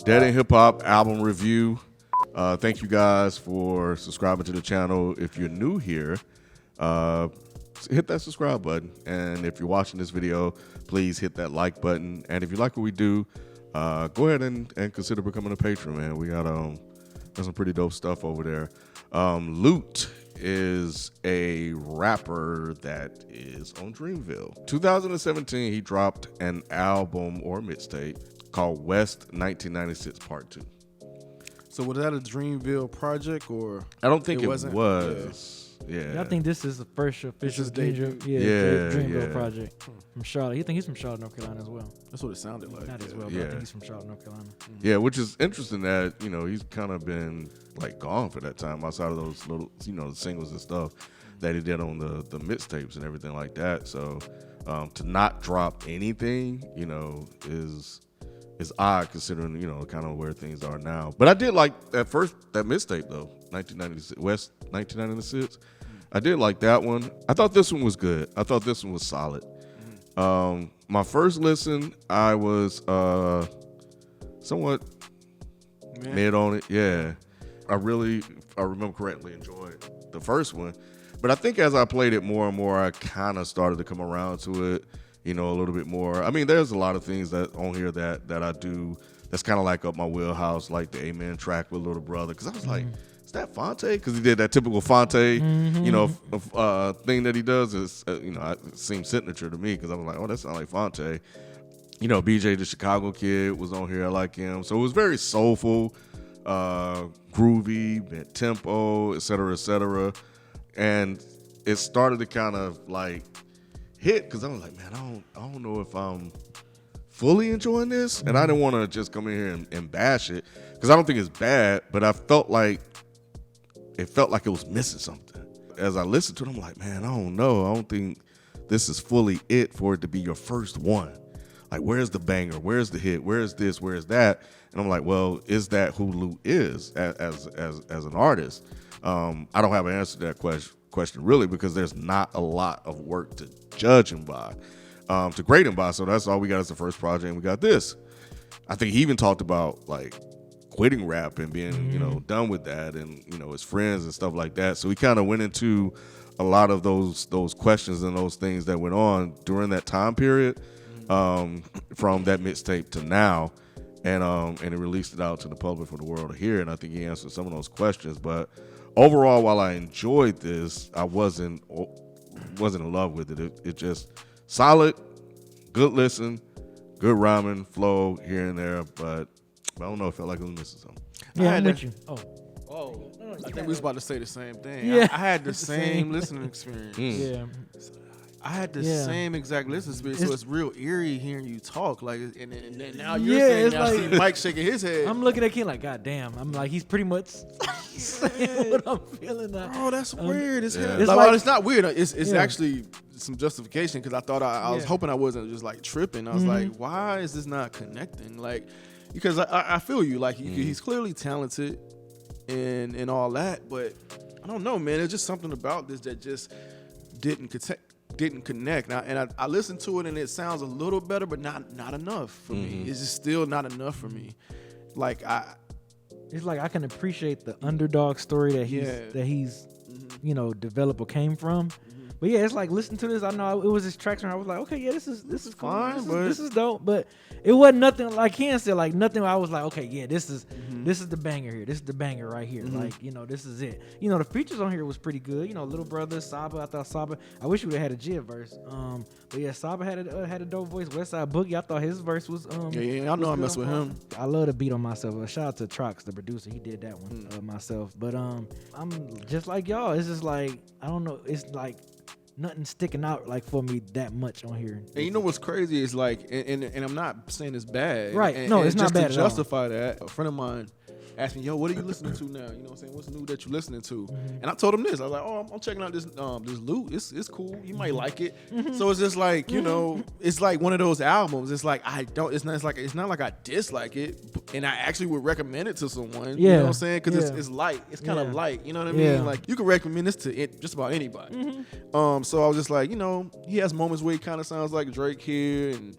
Dead End Hip Hop album review. Thank you guys for subscribing to the channel. If you're new here, hit that subscribe button. And if you're watching this video, please hit that like button. And if you like what we do, go ahead and consider becoming a patron, man. We got some pretty dope stuff over there. Lute is a rapper that is on Dreamville. 2017, he dropped an album or mixtape called West 1996 Part 2. So was that a Dreamville project or? I don't think it was. Yeah, I think this is the first official Dreamville project from Charlotte. You think he's from Charlotte, North Carolina as well? That's what it sounded like. Not as well, but I think he's from Charlotte, North Carolina. Mm-hmm. Yeah, which is interesting that, he's kind of been like gone for that time outside of those little, the singles and stuff that he did on the mixtapes and everything like that. So to not drop anything, is odd considering, kind of where things are now. But I did like that mixtape though, 1996, West 1996. I did like that one. I thought this one was good. I thought this one was solid. My first listen, I was somewhat mid on it. Yeah. I remember correctly enjoyed the first one. But I think as I played it more and more, I kind of started to come around to it, a little bit more. I mean, there's a lot of things that on here that I do that's kind of like up my wheelhouse, like the Amen track with Little Brother. Because I was like, is that Fonte? Because he did that typical Fonte, thing that he does. Is it seems signature to me because I was like, oh, that sounds like Fonte. BJ the Chicago Kid was on here. I like him. So it was very soulful, groovy, mid-tempo, et cetera, and it started to kind of like hit because I was like, man, I don't know if I'm fully enjoying this, and I didn't want to just come in here and bash it because I don't think it's bad, but I felt like it was missing something. As I listened to it, I'm like, man, I don't know. I don't think this is fully it for it to be your first one. Like, where's the banger? Where's the hit? Where's this? Where's that? And I'm like, well, is that who Lute is as an artist? I don't have an answer to that question really because there's not a lot of work to judge him by, to grade him by. So that's all we got as the first project, and we got this. I think he even talked about like quitting rap and being done with that, and his friends and stuff like that. So he kind of went into a lot of those questions and those things that went on during that time period, from that mixtape to now, and he released it out to the public for the world to hear. And I think he answered some of those questions. But overall, while I enjoyed this, I wasn't in love with it. It just solid, good listen, good rhyming, flow here and there, but I don't know. It felt like it was missing something. Yeah, I'm with you. Oh, I think we was about to say the same thing. Yeah. I had the same listening experience. Yeah. I had the same exact listening experience, so it's real eerie hearing you talk. Like, and now you're saying, now like, see Myke shaking his head. I'm looking at Ken like, God damn. I'm like, he's pretty much saying what I'm feeling now. Oh, that's weird as hell. It's Well, it's not weird. It's actually some justification because I thought I was hoping I wasn't just like tripping. I was like, why is this not connecting? Like, because I feel you. Like, he's clearly talented and all that, but I don't know, man. There's just something about this that just didn't connect. Now, and I listened to it and it sounds a little better, but not enough for me. It's just still not enough for me. Like it's like I can appreciate the underdog story that he's developed or came from. But yeah, it's like listen to this. I know it was his tracks, and I was like, okay, yeah, this is cool. fine, This is dope. But it wasn't nothing like Ken said, like nothing. I was like, okay, yeah, this is the banger here. This is the banger right here. Like this is it. The features on here was pretty good. Little brother Saba. I thought Saba. I wish we would have had a Jid verse. But yeah, Saba had a dope voice. Westside Boogie. I thought his verse was yeah. I know I mess with him. I love the beat on myself. Shout out to Trox, the producer. He did that one myself. But I'm just like y'all. It's just like I don't know. It's like nothing sticking out like for me that much on here. And you know what's crazy is like, and I'm not saying it's bad, right? And, no, and it's not bad. To justify that, a friend of mine asked me, yo, what are you listening to now? You know what I'm saying? What's new that you listening to? And I told him this. I was like, oh, I'm checking out this Lute. It's cool. You might like it. So it's just like, you know, it's like one of those albums. It's like it's not like I dislike it, and I actually would recommend it to someone. You know what I'm saying? Because it's light. It's kind of light. You know what I mean? Like you can recommend this to just about anybody. So I was just like, you know, he has moments where he kind of sounds like Drake here, and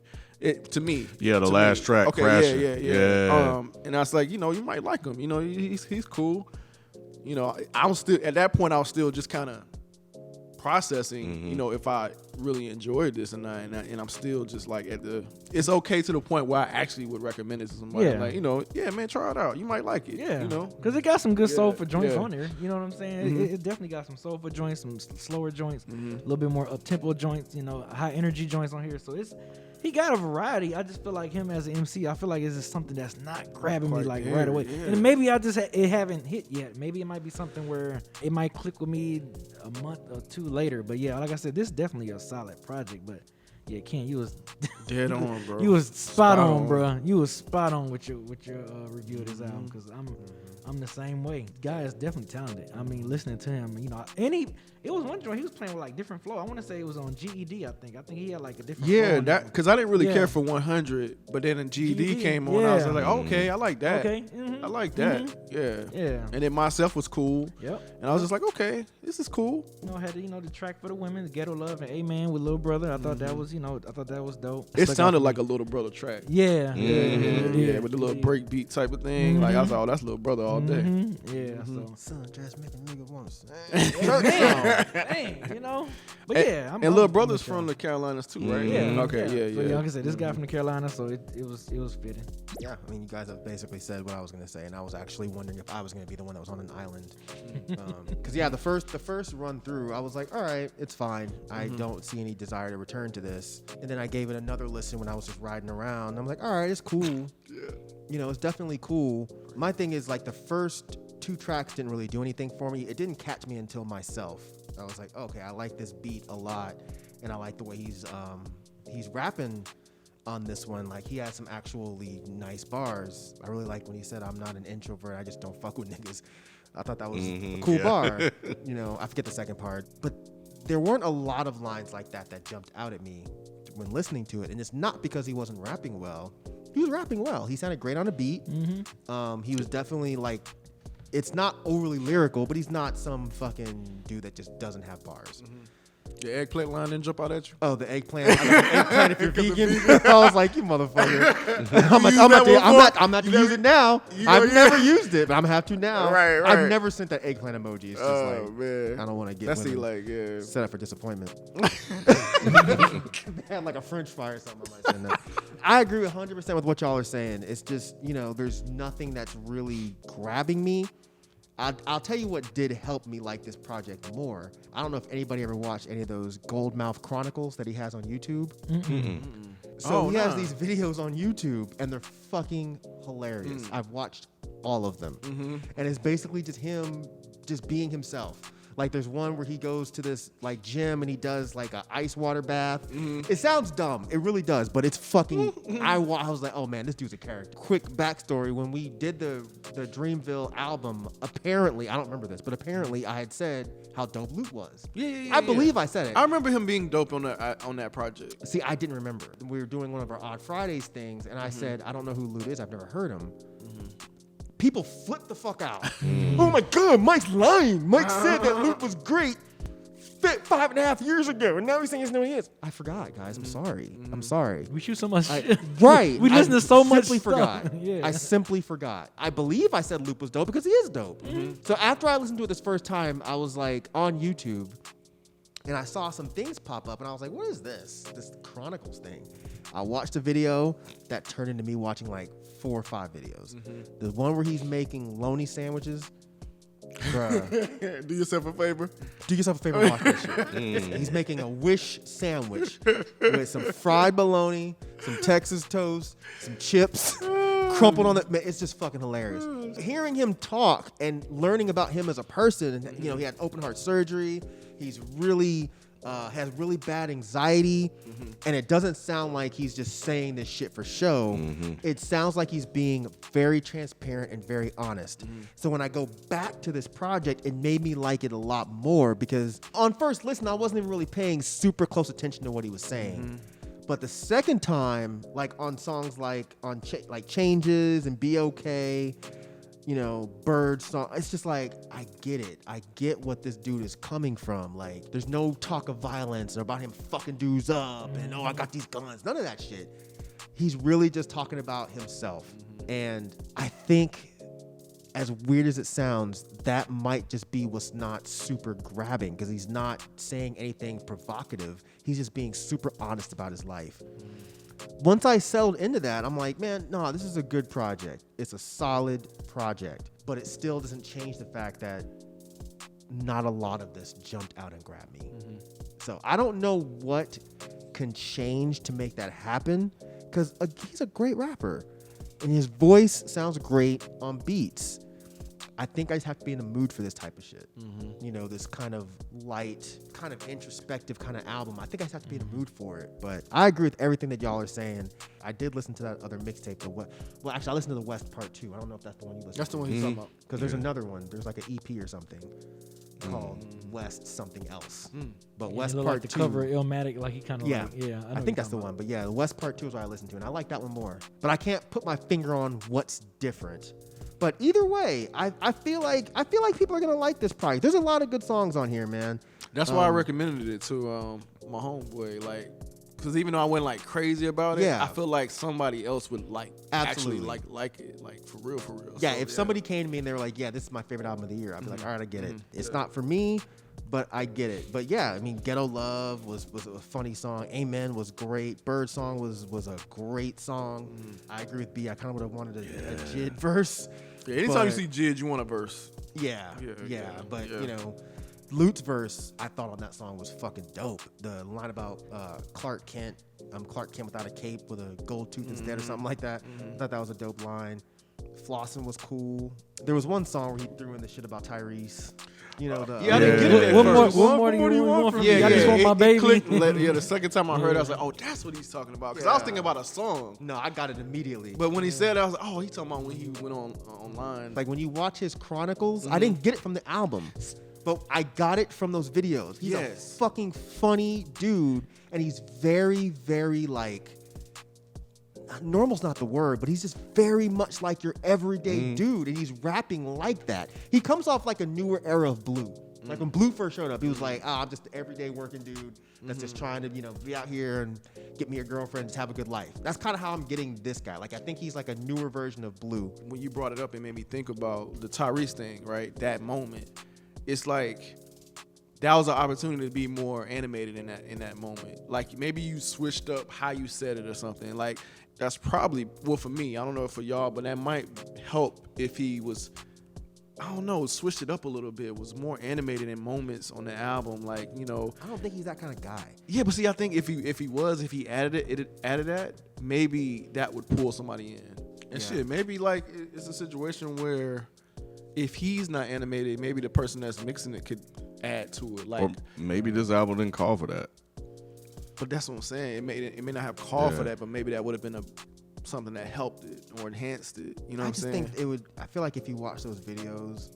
to me, the last track, okay, Crashing. yeah. And I was like, you know, you might like him. You know, he's cool. You know, I was still at that point. I was still just kind of processing. You know, if I really enjoyed this and I'm still just like it's okay to the point where I actually would recommend it to somebody. Like, you know, man, try it out. You might like it. You know, because it got some good soulful joints on there. You know what I'm saying? It definitely got some soulful joints, some slower joints, a little bit more up tempo joints. You know, high energy joints on here. So he got a variety. I just feel like him as an MC, I feel like it's just something that's not grabbing me like right away. And maybe I just it haven't hit yet. Maybe it might be something where it might click with me a month or two later. But yeah, like I said, this is definitely a solid project. But yeah, Ken, you was dead on, bro. You was spot on, bro. You was spot on with your review of this album, because I'm the same way. Guy is definitely talented. I mean, listening to him, you know, it was one joint he was playing with like different flow. I want to say it was on j.i.d. I think he had like a different flow. Yeah, that because I didn't really care for 100, but then when j.i.d. came on, I was like, okay, I like that. Okay, I like that. Yeah. And then Myself was cool. Yep. And I was just like, okay, this is cool. You know, had the track for the women, Ghetto Love and Amen with Little Brother. I thought that was, dope. It sounded like a Little Brother track. Yeah. With the little break beat type of thing. Like I thought, that's Little Brother all day. Yeah. So son just make a nigga want to sing. Dang, you know. But yeah, and Little Brother's from the Carolinas too, right? Yeah. Okay. Yeah. So like I said, this guy from the Carolinas, so it was fitting. Yeah, I mean, you guys have basically said what I was gonna say, and I was actually wondering if I was gonna be the one that was on an island. Because the first run through, I was like, all right, it's fine. I don't see any desire to return to this. And then I gave it another listen when I was just riding around. I'm like, all right, it's cool. You know, it's definitely cool. My thing is like the first 2 tracks didn't really do anything for me. It didn't catch me until Myself. I was like, okay, I like this beat a lot, and I like the way he's rapping on this one. Like he has some actually nice bars. I really like when he said, "I'm not an introvert. I just don't fuck with niggas." I thought that was a cool bar. You know, I forget the second part, but there weren't a lot of lines like that jumped out at me when listening to it, and it's not because he wasn't rapping well. He was rapping well. He sounded great on a beat. He was definitely like. It's not overly lyrical, but he's not some fucking dude that just doesn't have bars. The eggplant line didn't jump out at you? Oh, the eggplant. I got the eggplant if you're vegan. I was like, you motherfucker. I'm not to use it now. I've never used it, but I'm going to have to now. Right. I've never sent that eggplant emoji. It's just man. I don't want to get set up for disappointment. They had like a French fry or something. I'm like, I agree 100% with what y'all are saying. It's just, there's nothing that's really grabbing me. I'll tell you what did help me like this project more. I don't know if anybody ever watched any of those Goldmouth Chronicles that he has on YouTube. So he has these videos on YouTube, and they're fucking hilarious. I've watched all of them. And it's basically just him just being himself. Like there's one where he goes to this like gym and he does like a ice water bath. It sounds dumb. It really does, but it's fucking, I was like, oh man, this dude's a character. Quick backstory. When we did the Dreamville album, apparently, I don't remember this, but apparently I had said how dope Lute was. I believe I said it. I remember him being dope on that project. See, I didn't remember. We were doing one of our Odd Fridays things and I said, I don't know who Lute is. I've never heard him. People flipped the fuck out. Oh my God, Mike's lying. Myke said that Lute was great 5.5 years ago, and now he's saying he doesn't know who he is. I forgot, guys. I'm sorry. I'm sorry. We shoot so much shit. Right. We listen to so much stuff. Forgot. I simply forgot. I believe I said Lute was dope because he is dope. So after I listened to it this first time, I was like on YouTube, and I saw some things pop up, and I was like, what is this? This Chronicles thing. I watched a video that turned into me watching like 4 or 5 videos. The one where he's making lonely sandwiches. Bruh. Do yourself a favor. Do yourself a favor and watch that shit. He's making a wish sandwich with some fried bologna, some Texas toast, some chips, crumpled on the. Man, it's just fucking hilarious. Hearing him talk and learning about him as a person, and, he had open heart surgery. He's really has really bad anxiety, and it doesn't sound like he's just saying this shit for show. It sounds like he's being very transparent and very honest. So when I go back to this project, it made me like it a lot more because on first listen, I wasn't even really paying super close attention to what he was saying. But the second time, like on songs like like Changes and Be Okay, Bird song, it's just like, I get it. I get what this dude is coming from. Like, there's no talk of violence or about him fucking dudes up and, I got these guns. None of that shit. He's really just talking about himself. And I think, as weird as it sounds, that might just be what's not super grabbing because he's not saying anything provocative. He's just being super honest about his life. Once I settled into that, I'm like, man, no, this is a good project. It's a solid project, but it still doesn't change the fact that not a lot of this jumped out and grabbed me. So I don't know what can change to make that happen because he's a great rapper and his voice sounds great on beats. I think I just have to be in the mood for this type of shit. This kind of light, kind of introspective kind of album. I think I just have to be in the mood for it. But I agree with everything that y'all are saying. I did listen to that other mixtape. Actually, I listened to the West Part 2. I don't know if that's the one you listened to. That's the one he's talking about. Because there's another one. There's like an EP or something called West something else. But West Part like the 2. cover Illmatic, like he kind of I think that's the one. But the West Part 2 is what I listened to, and I like that one more. But I can't put my finger on what's different. But either way, I feel like people are gonna like this project. There's a lot of good songs on here, man. That's why I recommended it to my homeboy, like, because even though I went like crazy about it, I feel like somebody else would actually like it, like for real. Yeah, so, if somebody came to me and they were like, "Yeah, this is my favorite album of the year," I'd be like, "All right, I get it. It's not for me, but I get it." But yeah, I mean, Ghetto Love was a funny song. Amen was great. Bird Song was a great song. I agree with B. I kind of would have wanted a j.i.d verse. Yeah, anytime you see j.i.d, you want a verse. Yeah. But Lute's verse, I thought on that song was fucking dope. The line about Clark Kent, I'm Clark Kent without a cape with a gold tooth instead or something like that. I thought that was a dope line. Flossing was cool. There was one song where he threw in the shit about Tyrese. I didn't get it. What more do you want from me? I just want my baby. The second time I heard it, I was like, oh, that's what he's talking about. Because I was thinking about a song. No, I got it immediately. But when he said it, I was like, oh, he's talking about when he went online. Like when you watch his chronicles, I didn't get it from the album, but I got it from those videos. He's a fucking funny dude, and he's very, very like, normal's not the word, but he's just very much like your everyday dude, and he's rapping like that. He comes off like a newer era of Blue. Like when Blue first showed up, he was like, I'm just the everyday working dude that's just trying to, be out here and get me a girlfriend and just have a good life. That's kind of how I'm getting this guy. Like, I think he's like a newer version of Blue. When you brought it up, it made me think about the Tyrese thing, right? That moment. It's like, that was an opportunity to be more animated in that moment. Like, maybe you switched up how you said it or something. Like, that's probably, well, for me, I don't know for y'all, but that might help if he was, I don't know, switched it up a little bit, was more animated in moments on the album, like, I don't think he's that kind of guy. Yeah, but see, I think if he added that, maybe that would pull somebody in. And shit, maybe like it's a situation where if he's not animated, maybe the person that's mixing it could add to it. Like, or maybe this album didn't call for that. But that's what I'm saying. It may not have called for that, but maybe that would have been something that helped it or enhanced it. You know what I'm saying? I just think it would. I feel like if you watch those videos,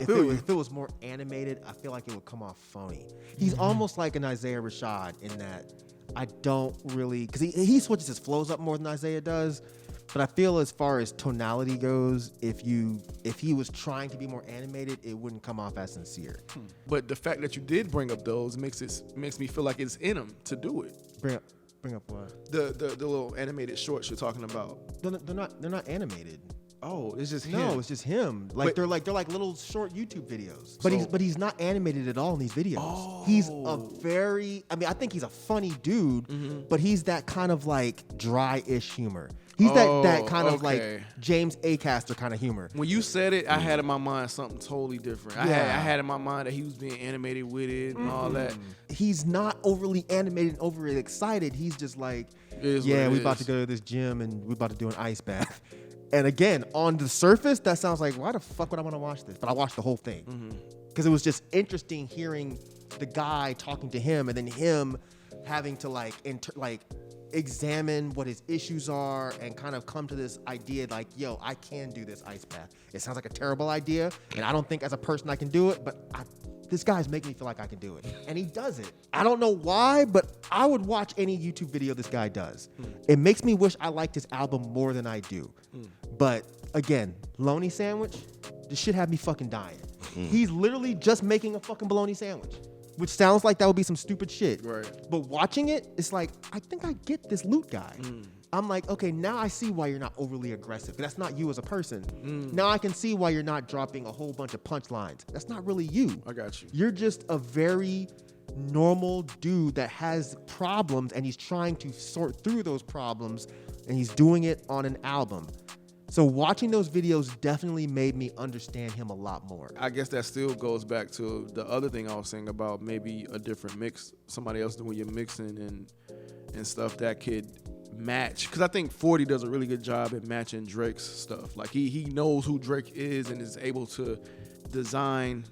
if it was more animated, I feel like it would come off phony. He's almost like an Isaiah Rashad in that I don't really, because he switches his flows up more than Isaiah does. But I feel as far as tonality goes, if he was trying to be more animated, it wouldn't come off as sincere. But the fact that you did bring up those makes me feel like it's in him to do it. Bring up what? The little animated shorts you're talking about. They're not animated. Oh, it's just him. No, it's just him. Like they're like little short YouTube videos. But he's not animated at all in these videos. Oh. He's I think he's a funny dude, but he's that kind of like dry-ish humor. He's that kind of like James Acaster kind of humor. When you said it, I had in my mind something totally different. I had in my mind that he was being animated with it and all that. He's not overly animated and overly excited. He's just like, we about to go to this gym and we're about to do an ice bath. And again, on the surface, that sounds like, why the fuck would I want to watch this? But I watched the whole thing because it was just interesting hearing the guy talking to him and then him having to like examine what his issues are and kind of come to this idea like, yo, I can do this ice bath. It sounds like a terrible idea, and I don't think as a person I can do it, but this guy's making me feel like I can do it. And he does it. I don't know why, but I would watch any YouTube video this guy does. It makes me wish I liked his album more than I do. But again, bologna sandwich, this shit had me fucking dying. He's literally just making a fucking bologna sandwich, which sounds like that would be some stupid shit. Right. But watching it, it's like, I think I get this Lute guy. I'm like, okay, now I see why you're not overly aggressive. That's not you as a person. Now I can see why you're not dropping a whole bunch of punchlines. That's not really you. I got you. You're just a very normal dude that has problems, and he's trying to sort through those problems, and he's doing it on an album. So watching those videos definitely made me understand him a lot more. I guess that still goes back to the other thing I was saying about maybe a different mix, somebody else doing your mixing and stuff that could match. Because I think 40 does a really good job at matching Drake's stuff. Like he knows who Drake is and is able to design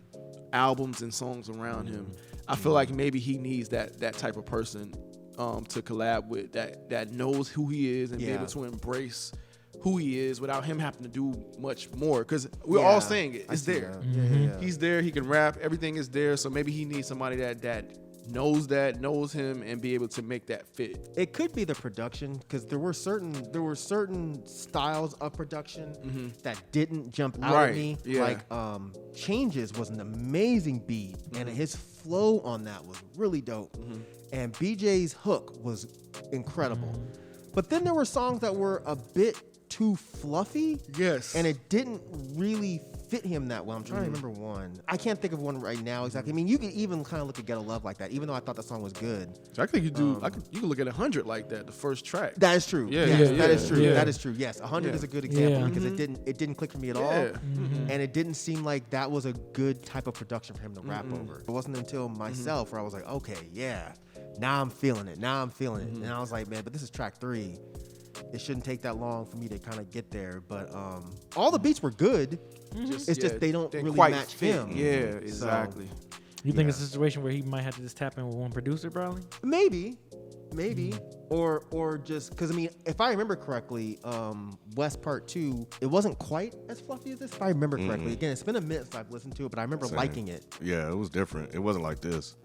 albums and songs around him. I feel like maybe he needs that type of person to collab with, that knows who he is and be able to embrace who he is without him having to do much more, because we're all saying it. It's there. He's there. He can rap. Everything is there. So maybe he needs somebody that knows him and be able to make that fit. It could be the production, because there were certain styles of production that didn't jump out at me. Yeah. Like Changes was an amazing beat, and his flow on that was really dope. And BJ's hook was incredible. But then there were songs that were a bit too fluffy. Yes. And it didn't really fit him that well. I'm trying to remember one. I can't think of one right now exactly. I mean, you can even kind of look at Ghetto Love like that, even though I thought that song was good. So I think you do. You can look at 100 like that, the first track. That is true. Yeah, yes, yeah, that is true. yeah. That is true. Yes, 100 is a good example Yeah. because it didn't click for me at all, and it didn't seem like that was a good type of production for him to rap over. It wasn't until myself where I was like, okay, yeah, now I'm feeling it. And I was like, man, but this is track 3. It shouldn't take that long for me to kind of get there. But all the beats were good. It's just they don't really quite match fit. him. Yeah, exactly. So, You think it's a situation where he might have to just tap in with one producer, probably? maybe, or just because I mean, if I remember correctly, West Part 2, it wasn't quite as fluffy as this. If I remember correctly, again, it's been a minute since I've listened to it, but I remember liking it. Yeah, it was different. It wasn't like this.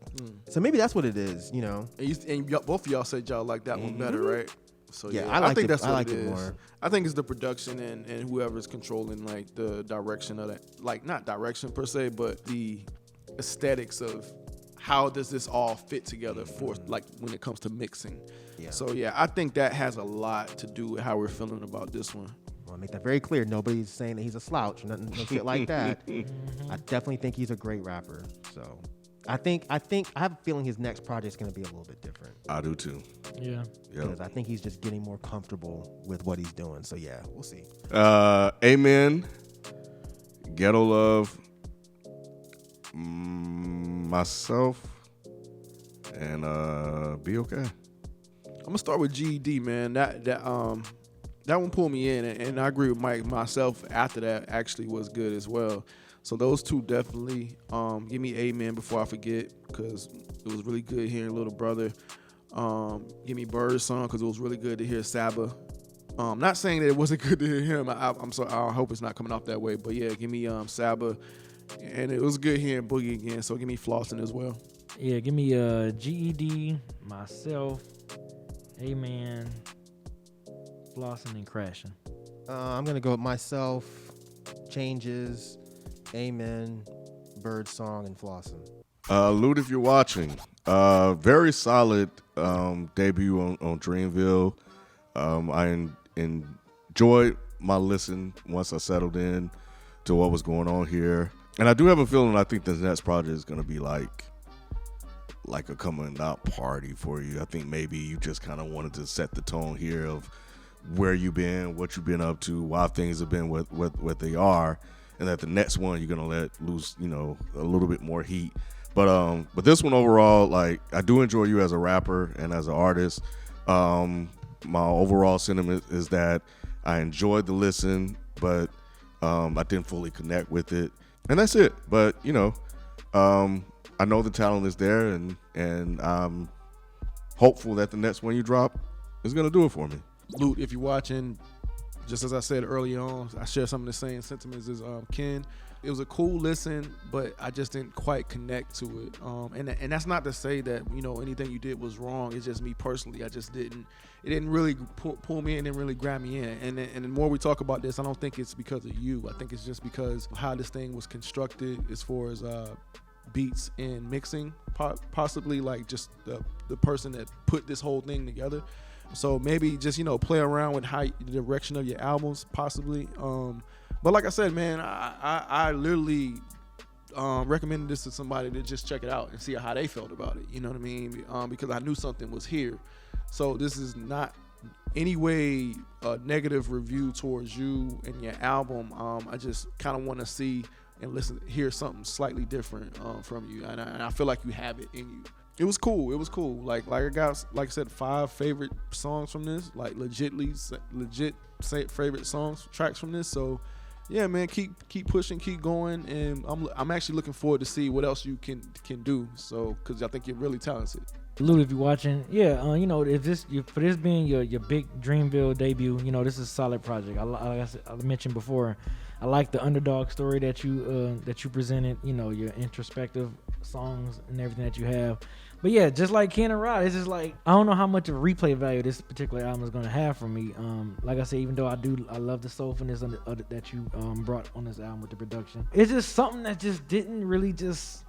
So maybe that's what it is, you know. And both of y'all said y'all like that one better, right? So Yeah, I think that's I what liked it it is. more. I think it's the production and whoever's controlling like the direction of that, like not direction per se, but the aesthetics of how does this all fit together for like when it comes to mixing. Yeah. So yeah, I think that has a lot to do with how we're feeling about this one. I want to make that very clear. Nobody's saying that he's a slouch, no shit like that. I definitely think he's a great rapper. So I have a feeling his next project's going to be a little bit different. I do too. Yeah. Because I think he's just getting more comfortable with what he's doing. So yeah, we'll see. Amen. Ghetto Love. Myself. And Be Okay. I'm gonna start with j.i.d, man. That one pulled me in, and I agree with Myke. Myself after that actually was good as well. So those two definitely. Give me Amen before I forget, because it was really good hearing Little Brother. Give me Bird's song, because it was really good to hear Saba. Not saying that it wasn't good to hear him. I'm sorry. I hope it's not coming off that way. But yeah, give me Saba, and it was good hearing Boogie again. So give me Flossing as well. Yeah, give me j.i.d, myself, Amen, Flossing, and Crashing. I'm going to go with myself, Changes, Amen, Bird Song, and Flossing. Lute, if you're watching, very solid debut on Dreamville. I enjoyed my listen once I settled in to what was going on here. And I do have a feeling I think this next project is going to be like a coming out party for you. I think maybe you just kind of wanted to set the tone here of where you've been, what you've been up to, why things have been what they are, and that the next one you're gonna let loose, a little bit more heat. But this one overall, like, I do enjoy you as a rapper and as an artist. My overall sentiment is that I enjoyed the listen, but I didn't fully connect with it, and that's it. But I know the talent is there, and I'm hopeful that the next one you drop is gonna do it for me. Lute, if you're watching, just as I said early on, I share some of the same sentiments as Ken. It was a cool listen, but I just didn't quite connect to it. And that's not to say that anything you did was wrong. It's just me personally. I just didn't. It didn't really pull me in and really grab me in. And the more we talk about this, I don't think it's because of you. I think it's just because of how this thing was constructed as far as beats and mixing, possibly like just the person that put this whole thing together. So maybe just play around with the direction of your albums, possibly. But like I said, man, I literally recommended this to somebody to just check it out and see how they felt about it. You know what I mean? Because I knew something was here. So this is not any way a negative review towards you and your album. I just kind of want to see and hear something slightly different from you, and I feel like you have it in you. It was cool. Like I got, like I said, 5 favorite songs from this, like legit favorite tracks from this. So yeah, man, keep pushing, keep going, and I'm actually looking forward to see what else you can do. So because I think you're really talented. Lute, if you're watching, if for this being your big Dreamville debut, this is a solid project. I mentioned before, I like the underdog story that you presented. Your introspective songs and everything that you have. But yeah, just like Ken and Rod, it's just like I don't know how much of replay value this particular album is going to have for me. Like I said, even though I love the soulfulness that you brought on this album with the production, it's just something that just didn't really just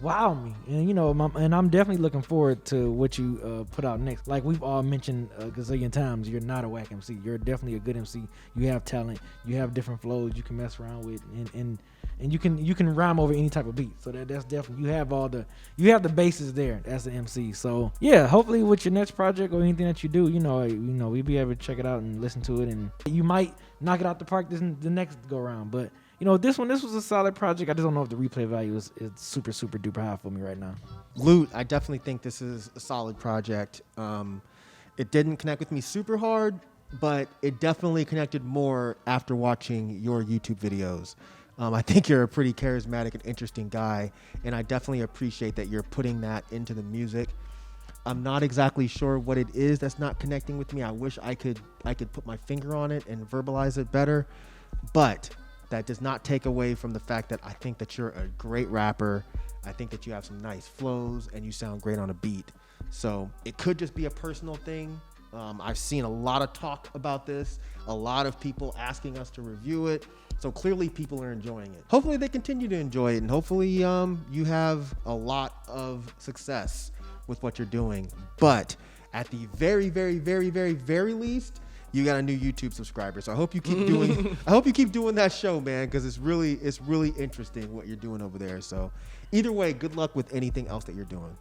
wow me. And I'm definitely looking forward to what you put out next. Like we've all mentioned a gazillion times, you're not a whack MC. You're definitely a good MC. You have talent. You have different flows you can mess around with, and you can rhyme over any type of beat. So that's definitely you have the bases there as an MC. So yeah, hopefully with your next project or anything that you do, we'll be able to check it out and listen to it, and you might knock it out the park the next go around. But this was a solid project. I just don't know if the replay value is super, super duper high for me right now. Lute, I definitely think this is a solid project. It didn't connect with me super hard, but it definitely connected more after watching your YouTube videos. I think you're a pretty charismatic and interesting guy, and I definitely appreciate that you're putting that into the music. I'm not exactly sure what it is that's not connecting with me. I wish I could put my finger on it and verbalize it better, but that does not take away from the fact that I think that you're a great rapper. I think that you have some nice flows and you sound great on a beat. So it could just be a personal thing. I've seen a lot of talk about this, a lot of people asking us to review it. So clearly people are enjoying it. Hopefully they continue to enjoy it, and hopefully you have a lot of success with what you're doing. But at the very, very, very, very, very least, you got a new YouTube subscriber. So I hope you keep doing that show, man, because it's really interesting what you're doing over there. So either way, good luck with anything else that you're doing.